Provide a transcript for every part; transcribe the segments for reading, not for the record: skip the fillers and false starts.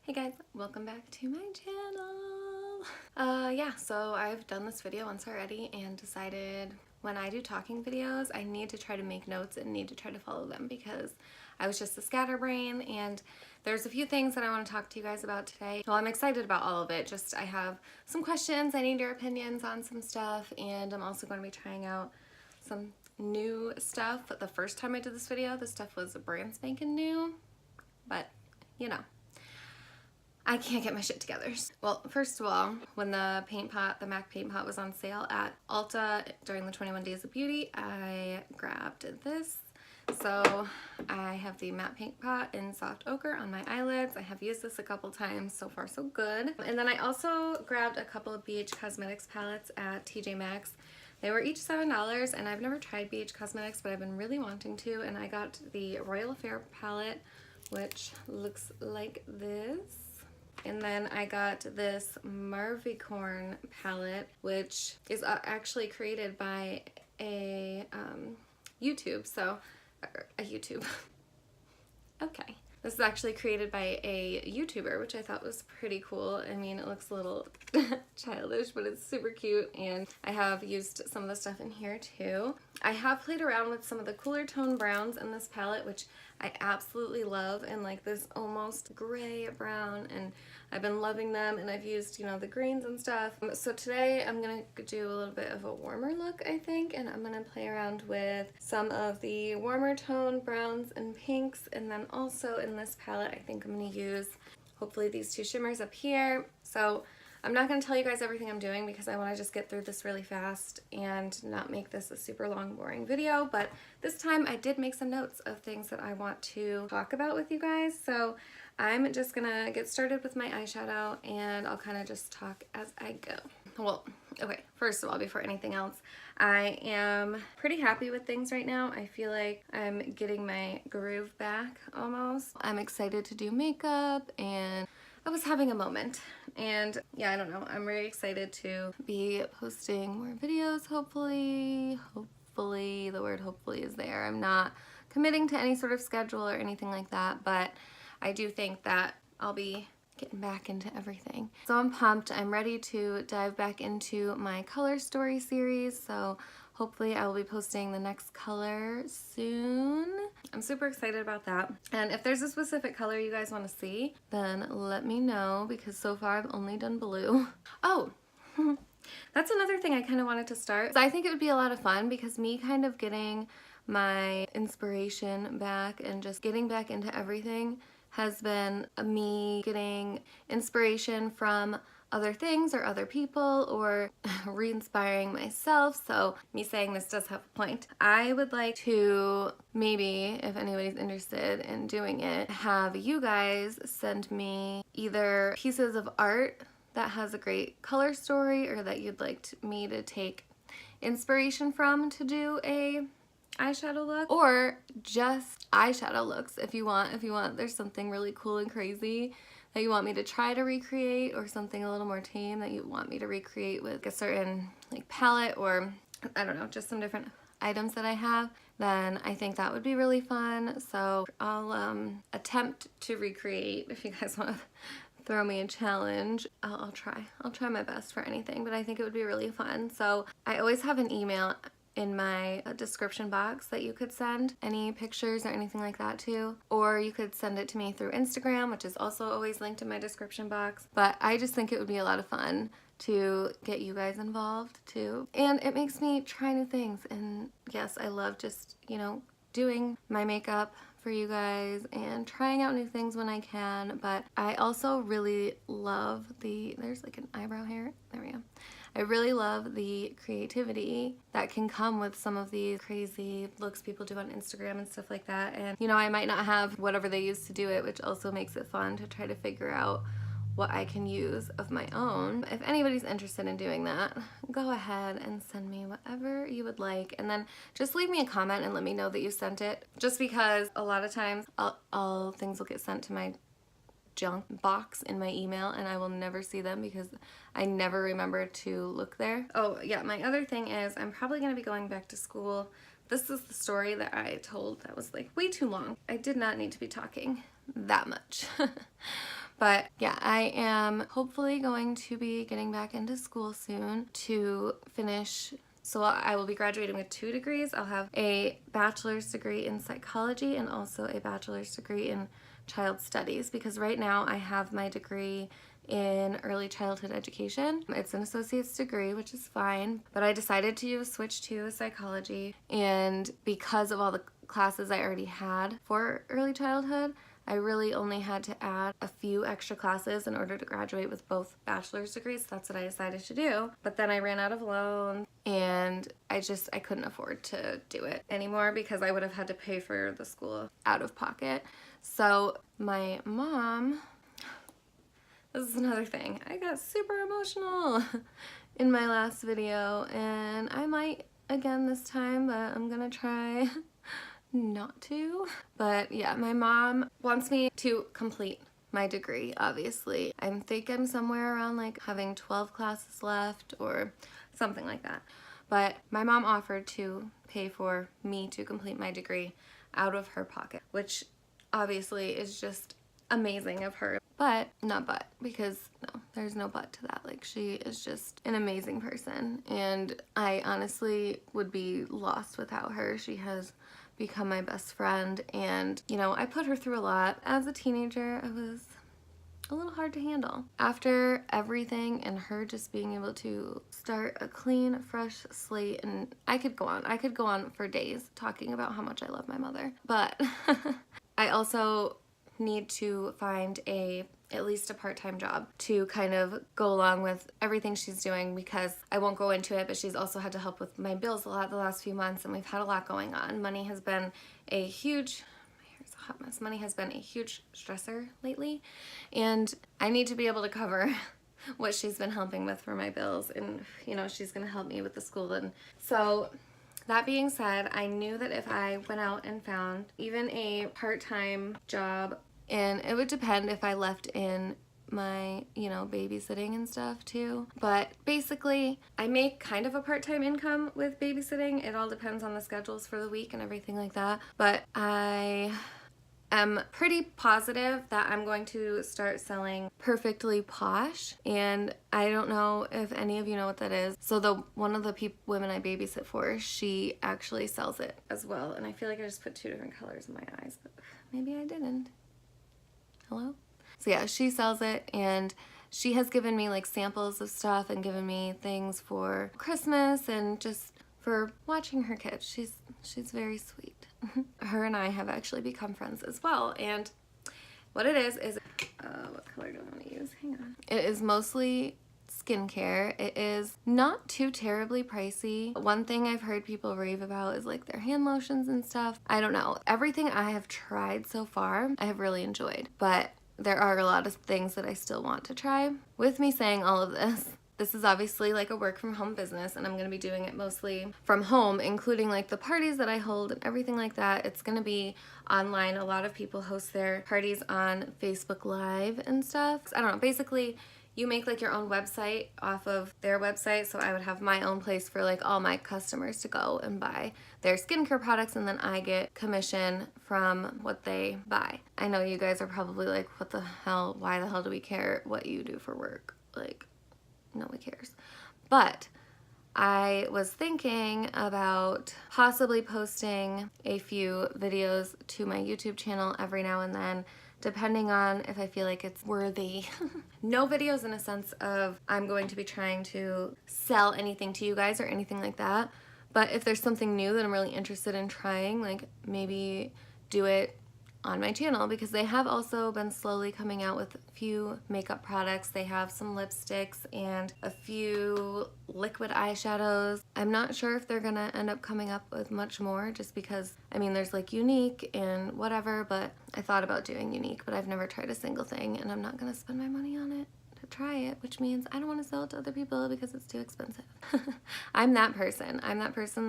Hey guys, welcome back to my channel. Yeah, so I've done this video once already and decided when I do talking videos, I need to try to make notes and need to try to follow them because I was just a scatterbrain, and there's a few things that I want to talk to you guys about today. Well, I'm excited about all of it, just I have some questions, I need your opinions on some stuff, and I'm also going to be trying out some new stuff. The first time I did this video, this stuff was brand spanking new, but you know. I can't get my shit together. Well, first of all, when the paint pot, the MAC paint pot was on sale at Ulta during the 21 Days of Beauty, I grabbed this. So I have the matte paint pot in soft ochre on my eyelids. I have used this a couple times, so far so good. And then I also grabbed a couple of BH Cosmetics palettes at TJ Maxx. They were each $7, and I've never tried BH Cosmetics, but I've been really wanting to, and I got the Royal Affair palette, which looks like this. And then I got this Marvicorn palette, which is actually created by a YouTube, okay. This is actually created by a YouTuber, which I thought was pretty cool. I mean, it looks a little childish, but it's super cute, and I have used some of the stuff in here too. I have played around with some of the cooler tone browns in this palette, which I absolutely love, and like this almost gray brown, and I've been loving them, and I've used, you know, the greens and stuff. So today I'm gonna do a little bit of a warmer look, I think, and I'm gonna play around with some of the warmer tone browns and pinks, and then also in this palette I think I'm gonna use hopefully these two shimmers up here. So I'm not going to tell you guys everything I'm doing because I want to just get through this really fast and not make this a super long, boring video. But this time I did make some notes of things that I want to talk about with you guys. So I'm just going to get started with my eyeshadow, and I'll kind of just talk as I go. Well, okay, first of all, before anything else, I am pretty happy with things right now. I feel like I'm getting my groove back almost. I'm excited to do makeup, and I was having a moment, and yeah, I don't know, I'm very excited to be posting more videos, hopefully. Hopefully, the word hopefully is there. I'm not committing to any sort of schedule or anything like that, but I do think that I'll be getting back into everything. So I'm pumped. I'm ready to dive back into my color story series, so hopefully I will be posting the next color soon. I'm super excited about that. And if there's a specific color you guys want to see, then let me know, because so far I've only done blue. Oh, that's another thing I kind of wanted to start. So I think it would be a lot of fun, because me kind of getting my inspiration back and just getting back into everything has been me getting inspiration from other things or other people, or re-inspiring myself. So me saying this does have a point. I would like to, maybe if anybody's interested in doing it, have you guys send me either pieces of art that has a great color story, or that you'd like me to take inspiration from to do a eyeshadow look, or just eyeshadow looks if you want. There's something really cool and crazy that you want me to try to recreate, or something a little more tame that you want me to recreate with a certain like palette, or I don't know, just some different items that I have, then I think that would be really fun. So I'll attempt to recreate. If you guys want to throw me a challenge, I'll try my best for anything, but I think it would be really fun. So I always have an email in my description box that you could send any pictures or anything like that to, or you could send it to me through Instagram, which is also always linked in my description box. But I just think it would be a lot of fun to get you guys involved too, and it makes me try new things. And yes, I love just, you know, doing my makeup for you guys and trying out new things when I can, but I also really love there's like an eyebrow hair, there we go. I really love the creativity that can come with some of these crazy looks people do on Instagram and stuff like that. And you know, I might not have whatever they use to do it, which also makes it fun to try to figure out what I can use of my own. If anybody's interested in doing that, go ahead and send me whatever you would like, and then just leave me a comment and let me know that you sent it, just because a lot of times all things will get sent to my junk box in my email, and I will never see them because I never remember to look there. Oh yeah, my other thing is I'm probably going to be going back to school. This is the story that I told that was like way too long. I did not need to be talking that much. But yeah, I am hopefully going to be getting back into school soon to finish. So I will be graduating with 2 degrees. I'll have a bachelor's degree in psychology and also a bachelor's degree in child studies, because right now I have my degree in early childhood education. It's an associate's degree, which is fine, but I decided to switch to psychology, and because of all the classes I already had for early childhood, I really only had to add a few extra classes in order to graduate with both bachelor's degrees. That's what I decided to do. But then I ran out of loans and I couldn't afford to do it anymore because I would have had to pay for the school out of pocket. So my mom, this is another thing, I got super emotional in my last video, and I might again this time, but I'm gonna try not to. But yeah, my mom wants me to complete my degree, obviously. I think I'm somewhere around like having 12 classes left or something like that. But my mom offered to pay for me to complete my degree out of her pocket, which obviously is just amazing of her. But not but, because no, there's no but to that. Like, she is just an amazing person, and I honestly would be lost without her. She has become my best friend, and you know, I put her through a lot. As a teenager, it was a little hard to handle. After everything and her just being able to start a clean, fresh slate, and I could go on for days talking about how much I love my mother. But I also need to find at least a part-time job to kind of go along with everything she's doing, because I won't go into it, but she's also had to help with my bills a lot the last few months, and we've had a lot going on. Money has been a huge stressor lately, and I need to be able to cover what she's been helping with for my bills, and you know, she's gonna help me with the school. And so that being said, I knew that if I went out and found even a part-time job, and it would depend if I left in my, you know, babysitting and stuff too. But basically, I make kind of a part-time income with babysitting. It all depends on the schedules for the week and everything like that. But I am pretty positive that I'm going to start selling Perfectly Posh, and I don't know if any of you know what that is. So one of the women I babysit for, she actually sells it as well, and I feel like I just put 2 different colors in my eyes, but maybe I didn't. Hello? So yeah, she sells it, and she has given me like samples of stuff and given me things for Christmas and just for watching her kids. She's very sweet. Her and I have actually become friends as well, and what it is what color do I want to use? Hang on. It is mostly skincare. It is not too terribly pricey. One thing I've heard people rave about is like their hand lotions and stuff. I don't know. Everything I have tried so far, I have really enjoyed, but there are a lot of things that I still want to try. With me saying all of this, this is obviously like a work from home business, and I'm going to be doing it mostly from home, including like the parties that I hold and everything like that. It's going to be online. A lot of people host their parties on Facebook Live and stuff. I don't know. Basically, you make like your own website off of their website, so I would have my own place for like all my customers to go and buy their skincare products, and then I get commission from what they buy. I know you guys are probably like, what the hell, why the hell do we care what you do for work? Like, no one cares. But I was thinking about possibly posting a few videos to my YouTube channel every now and then, depending on if I feel like it's worthy. No videos in a sense of I'm going to be trying to sell anything to you guys or anything like that, but if there's something new that I'm really interested in trying, like maybe do it on my channel, because they have also been slowly coming out with a few makeup products. They have some lipsticks and a few liquid eyeshadows. I'm not sure if they're gonna end up coming up with much more, just because, I mean, there's like Unique and whatever, but I thought about doing Unique, but I've never tried a single thing, and I'm not gonna spend my money on it to try it, which means I don't want to sell it to other people because it's too expensive. I'm that person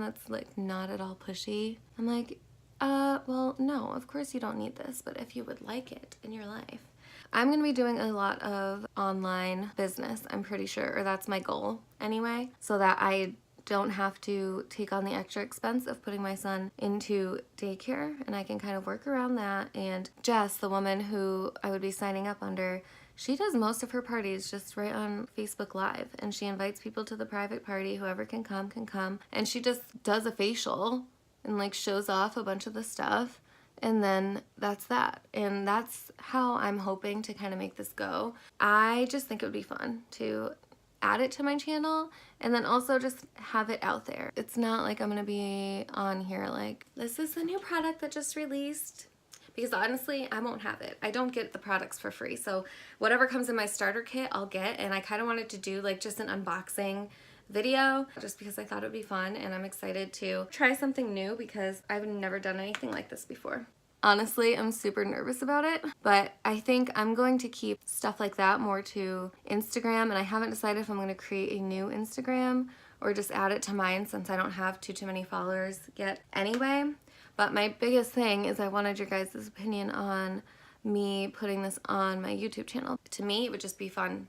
that's like not at all pushy. I'm like, well, no, of course you don't need this, but if you would like it in your life. I'm going to be doing a lot of online business, I'm pretty sure, or that's my goal anyway, so that I don't have to take on the extra expense of putting my son into daycare, and I can kind of work around that. And Jess, the woman who I would be signing up under, she does most of her parties just right on Facebook Live, and she invites people to the private party. Whoever can come, and she just does a facial and like shows off a bunch of the stuff, and then that's that. And that's how I'm hoping to kind of make this go. I just think it would be fun to add it to my channel and then also just have it out there. It's not like I'm gonna be on here like, this is the new product that just released, because honestly, I won't have it. I don't get the products for free. So whatever comes in my starter kit, I'll get. And I kind of wanted to do like just an unboxing video just because I thought it would be fun, and I'm excited to try something new because I've never done anything like this before. Honestly, I'm super nervous about it, but I think I'm going to keep stuff like that more to Instagram, and I haven't decided if I'm going to create a new Instagram or just add it to mine since I don't have too many followers yet anyway. But my biggest thing is I wanted your guys' opinion on me putting this on my YouTube channel. To me, it would just be fun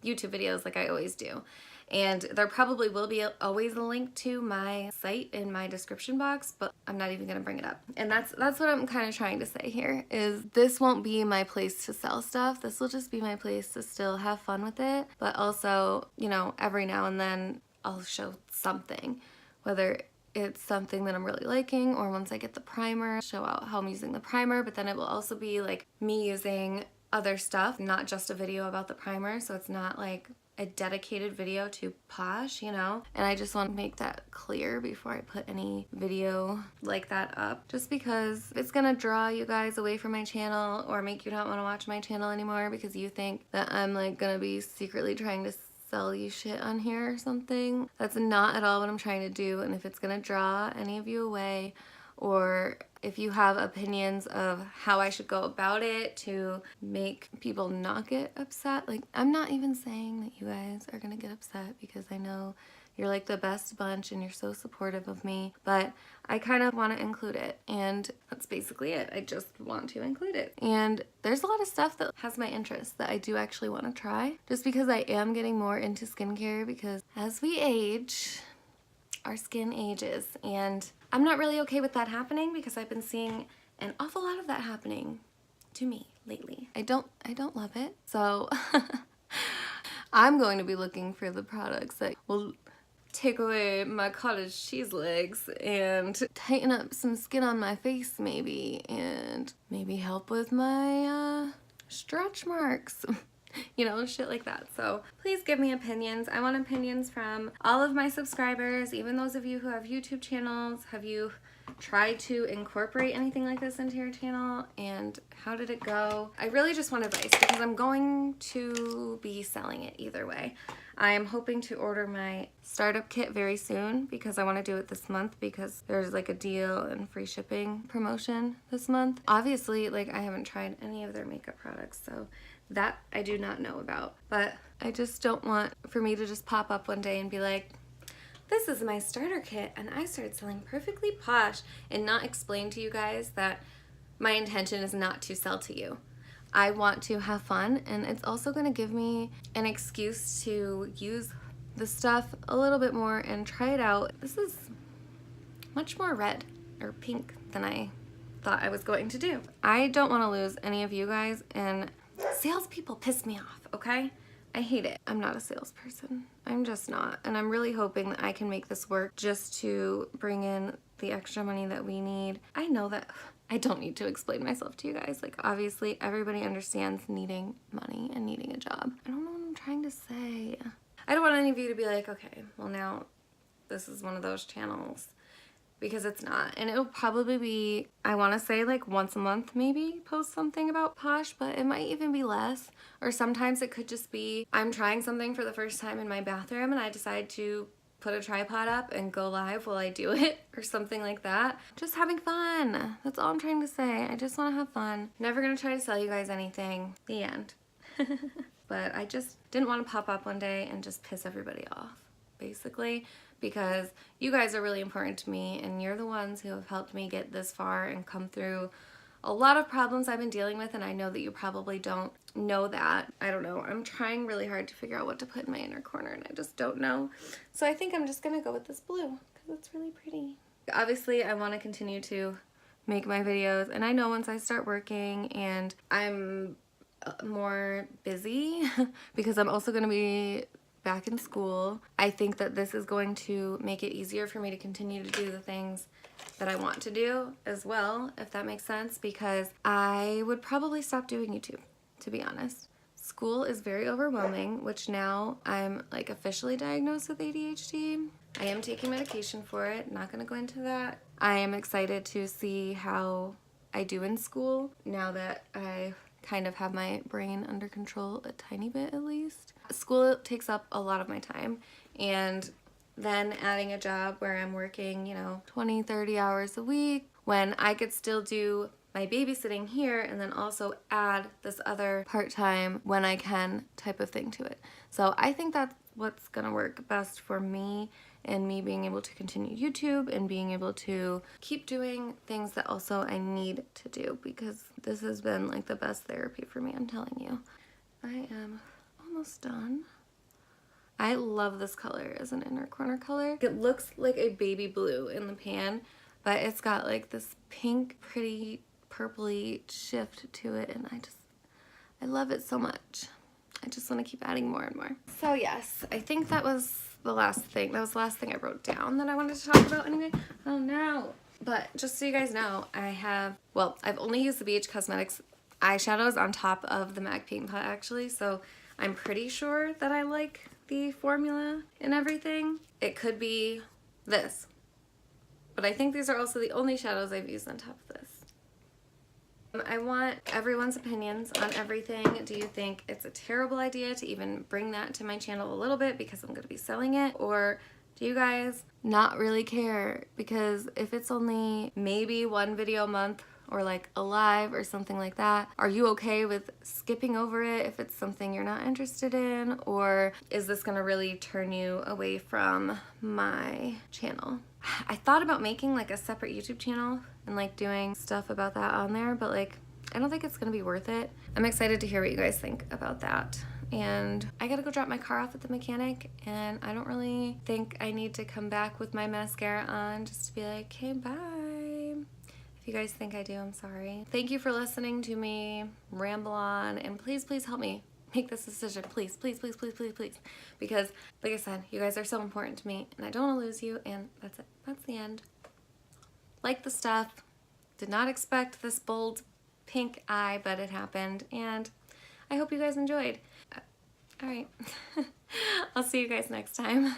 YouTube videos like I always do. And there probably will be always a link to my site in my description box, but I'm not even gonna bring it up. And that's what I'm kind of trying to say here, is this won't be my place to sell stuff. This will just be my place to still have fun with it, but also, you know, every now and then I'll show something, whether it's something that I'm really liking, or once I get the primer, show out how I'm using the primer. But then it will also be like me using other stuff, not just a video about the primer, so it's not like a dedicated video to Posh, you know? And I just want to make that clear before I put any video like that up, just because it's gonna draw you guys away from my channel or make you not want to watch my channel anymore because you think that I'm like gonna be secretly trying to sell you shit on here or something. That's not at all what I'm trying to do. And if it's gonna draw any of you away, or if you have opinions of how I should go about it to make people not get upset, like, I'm not even saying that you guys are gonna get upset because I know you're like the best bunch and you're so supportive of me, but I kind of want to include it, and that's basically it. I just want to include it. And there's a lot of stuff that has my interest that I do actually want to try, just because I am getting more into skincare, because as we age, our skin ages, and I'm not really okay with that happening because I've been seeing an awful lot of that happening to me lately. I don't love it. So I'm going to be looking for the products that will take away my cottage cheese legs and tighten up some skin on my face maybe, and maybe help with my stretch marks. You know, shit like that. So please give me opinions. I want opinions from all of my subscribers, even those of you who have YouTube channels. Have you tried to incorporate anything like this into your channel, and how did it go? I really just want advice because I'm going to be selling it either way. I am hoping to order my startup kit very soon because I want to do it this month because there's like a deal and free shipping promotion this month. Obviously, like, I haven't tried any of their makeup products, so that I do not know about. But I just don't want for me to just pop up one day and be like, this is my starter kit and I started selling Perfectly Posh, and not explain to you guys that my intention is not to sell to you. I want to have fun, and it's also going to give me an excuse to use the stuff a little bit more and try it out. This is much more red or pink than I thought I was going to do. I don't want to lose any of you guys, and salespeople piss me off, okay? I hate it. I'm not a salesperson. I'm just not. And I'm really hoping that I can make this work just to bring in the extra money that we need. I know that I don't need to explain myself to you guys. Like, obviously, everybody understands needing money and needing a job. I don't know what I'm trying to say. I don't want any of you to be like, okay, well, now this is one of those channels, because it's not. And it'll probably be, I want to say, like once a month maybe post something about Posh, but it might even be less. Or sometimes it could just be I'm trying something for the first time in my bathroom and I decide to put a tripod up and go live while I do it, or something like that. Just having fun. That's all I'm trying to say. I just want to have fun. Never gonna try to sell you guys anything. The end. But I just didn't want to pop up one day and just piss everybody off, basically, because you guys are really important to me, and you're the ones who have helped me get this far and come through a lot of problems I've been dealing with, and I know that you probably don't know that. I don't know. I'm trying really hard to figure out what to put in my inner corner, and I just don't know. So I think I'm just gonna go with this blue because it's really pretty. Obviously, I want to continue to make my videos, and I know once I start working and I'm more busy because I'm also going to be back in school. I think that this is going to make it easier for me to continue to do the things that I want to do as well, if that makes sense, because I would probably stop doing YouTube, to be honest. School is very overwhelming, which now I'm like officially diagnosed with ADHD. I am taking medication for it, not gonna go into that. I am excited to see how I do in school now that I kind of have my brain under control a tiny bit at least. School takes up a lot of my time, and then adding a job where I'm working, you know, 20, 30 hours a week when I could still do my babysitting here and then also add this other part-time when I can type of thing to it. So I think that's what's gonna work best for me and me being able to continue YouTube and being able to keep doing things that also I need to do, because this has been like the best therapy for me, I'm telling you. I am almost done. I love this color as an inner corner color. It looks like a baby blue in the pan, but it's got like this pink, pretty purpley shift to it, and I love it so much. I just want to keep adding more and more. So yes, I think that was the last thing. That was the last thing I wrote down that I wanted to talk about anyway. Oh no. But just so you guys know, I've only used the BH Cosmetics eyeshadows on top of the MAC Paint Pot actually, so I'm pretty sure that I like the formula and everything. It could be this, but I think these are also the only shadows I've used on top of this. I want everyone's opinions on everything. Do you think it's a terrible idea to even bring that to my channel a little bit because I'm going to be selling it? Or do you guys not really care? Because if it's only maybe one video a month or like a live or something like that, are you okay with skipping over it if it's something you're not interested in? Or is this going to really turn you away from my channel? I thought about making like a separate YouTube channel and like doing stuff about that on there, but like I don't think it's gonna be worth it. I'm excited to hear what you guys think about that. And I gotta go drop my car off at the mechanic, and I don't really think I need to come back with my mascara on just to be like, hey, bye. If you guys think I do, I'm sorry. Thank you for listening to me ramble on, and please, please help me make this decision. Please, please, please, please, please, please. Because like I said, you guys are so important to me, and I don't want to lose you, and that's it. That's the end. Like the stuff. Did not expect this bold pink eye, but it happened, and I hope you guys enjoyed. All right. I'll see you guys next time.